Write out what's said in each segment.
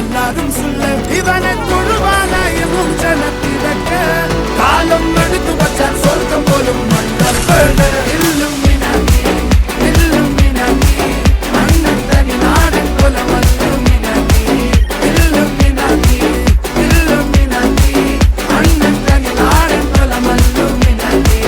எல்லாரும் சொல்ல இவனை தொழுவான எனும் ஜனத்திறக்க காலம் எடுத்து வச்சான் சொர்க்கம் போலும் மன்னர்கள் இல்லுமினாட்டி இல்லுமினாட்டி அண்ணன் தனி நாடன் போல மல்லுமினாட்டி இல்லுமினாட்டி இல்லுமினாட்டி அண்ணன் தனி நாடன் போல மல்லுமினாட்டி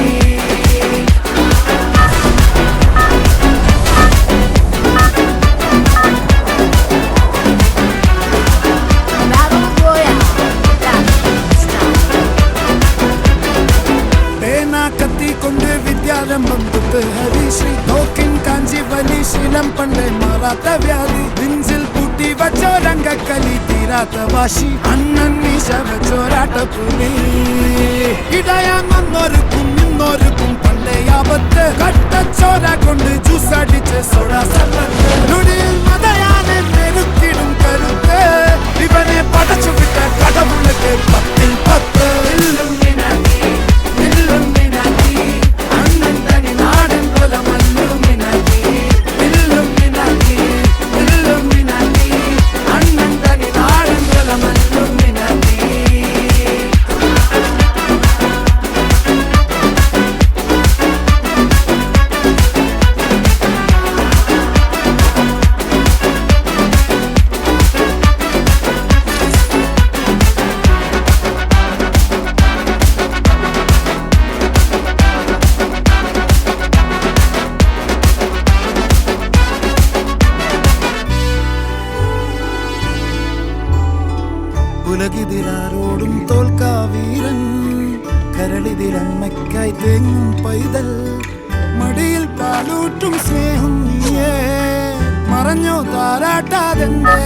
கொண்டு வித்யாரம்பம் குத்து ஹரிஸ்ரீ தோக்கின் காஞ்சி வலி சீலம் பண்டை மாறாத்த வியாதி நெஞ்சில் பூட்டி வச்சோ ரங்க கலி தீராத்த வாஷி அண்ணன் மீச வச்சோராட்ட புலி இடையான் வந்தோருக்கும் இன்னொருக்கும் பண்டை ஆபத்து கட்டச்சோர கொண்டு ஜூஸ் அடிச்ச சோடா சர்வத்து நுடியில் மதையான நெருக்கிடும் கருத்து இவனே படைச்சு விட்ட கடவுளுக்கு 10 இல்லும் ഉലകിതിലാരോടും തോൽക്കാവീരൻ കരളിതിലമ്മയ്ക്കായി തേങ്ങും പൈതൽ മടിയിൽ പാലൂട്ടും സ്നേഹം നീയേ മറഞ്ഞോ താരാട്ടാതെന്തേ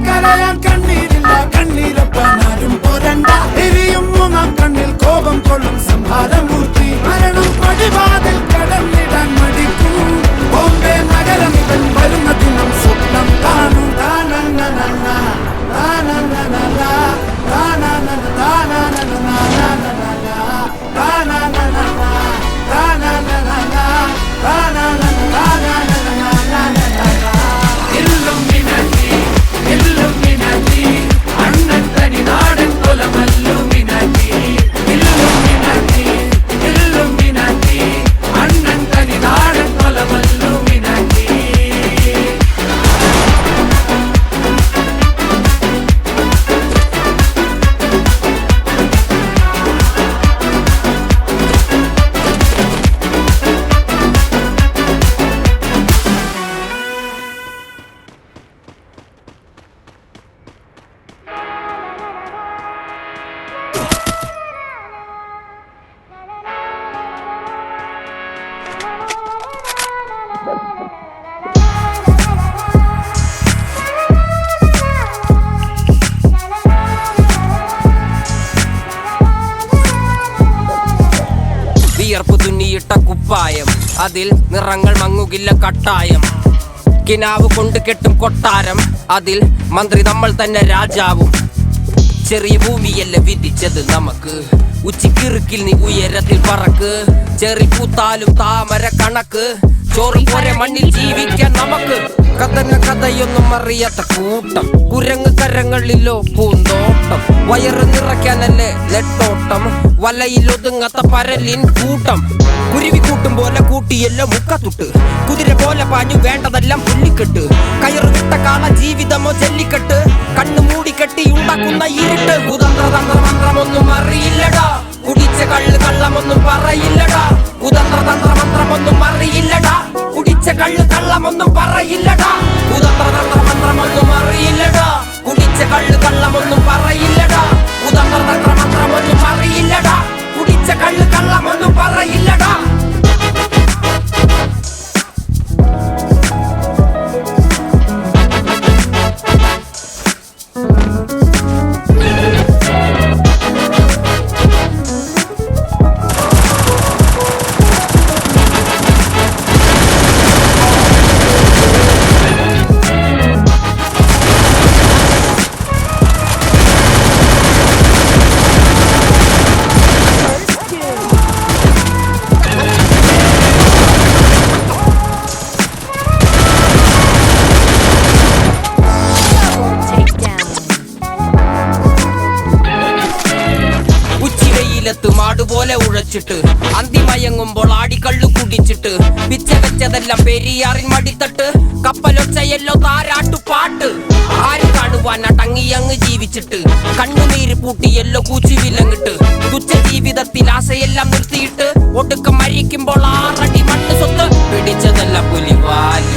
കരയാൻ കണ്ണീരില്ല കണ്ണീരപ്പനാരും പോരണ്ട എരിയും മൂന്നാം കണ്ണിൽ കോപം കൊള്ളും സംഹാരമൂർത്തി മരണം പടിവാതിൽ കടന്നിടാൻ മടിക്കും ബോംബെ നഗരം ഇവൻ വരുന്ന ദിനം സ്വപ്നം കാണും താനന്ന കുപ്പായം അതിൽ നിറങ്ങൾ മങ്ങുകില്ല കട്ടായം കിനാവ് കൊണ്ട് കെട്ടും കൊട്ടാരം അതിൽ മന്ത്രി നമ്മൾ തന്നെ രാജാവും ചെറിയ ഭൂമിയല്ല വിധിച്ചത് നമുക്ക് ഉച്ചിക്കിറുക്കിൽ നീ ഉയരത്തിൽ പറക്ക് ചെറി പൂത്താലും താമര കണക്ക് ചോറ് പോലെ മണ്ണിൽ ജീവിക്കാൻ നമുക്ക് കഥന കഥയൊന്നും അറിയാത്ത കൂട്ടം കുരങ്ങ് കരങ്ങളിലോ പൂന്തോട്ടം വയറ് നിറയ്ക്കാനല്ലേ നെട്ടോട്ടം വലയിൽ ഒതുങ്ങാത്ത പരലിൻ കൂട്ടം കുരുവി കൂട്ടും പോലെ കൂട്ടിയല്ലോ മുക്കത്തുട്ട് കുതിര പോലെ പാഞ്ഞു വേണ്ടതെല്ലാം പുല്ലിക്കെട്ട് കയറ് വിട്ട കാള ജീവിതമോ ജല്ലിക്കെട്ട് കണ്ണു മൂടിക്കെട്ടി ഉണ്ടാക്കുന്ന ഇരുട്ട് കുതന്ത്രതന്ത്രമന്ത്രമൊന്നും അറിയില്ലടാ കുടിച്ച കള്ള് കള്ളമൊന്നും പറയില്ലടാ കുതന്ത്രതന്ത്രമന്ത്രമൊന്നും അറിയില്ലടാ കുടിച്ച കള്ള് കള്ളമൊന്നും പറയില്ലടാ കുതന്ത്രതന്ത്രമന്ത്രമൊന്നും അറിയില്ലടാ കുടിച്ച കള്ള് കള്ളമൊന്നും പറയില്ലടാ കുതന്ത്രതന്ത്രമന്ത്രമൊന്നും അറിയില്ലടാ കുടിച്ച കള്ള് കള്ളമൊന്നും പറയില്ലടാ വെയിലത്ത് മാടുപോലെ ഉഴച്ചിട്ട് അന്തിമയങ്ങുമ്പോൾ ആടിക്കള്ളു കുടിച്ചിട്ട് പിച്ച വെച്ചതെല്ലാം പെരിയാറിൻ മടിത്തട്ട് കപ്പലൊച്ചയല്ലോ താരാട്ടുപാട്ട് ആര് കാണുവാൻ അടങ്ങിയങ്ങ് ജീവിച്ചിട്ട് കണ്ണുനീര് പൂട്ടിയല്ലോ കൂച്ചി വിലങ്ങിട്ട് തുച്ഛ ജീവിതത്തിൽ ആശയെല്ലാം നിർത്തിയിട്ട് ഒടുക്കം മരിക്കുമ്പോൾ 6 അടി മണ്ണ് സ്വത്ത് പിടിച്ചതല്ല പുലിവാലി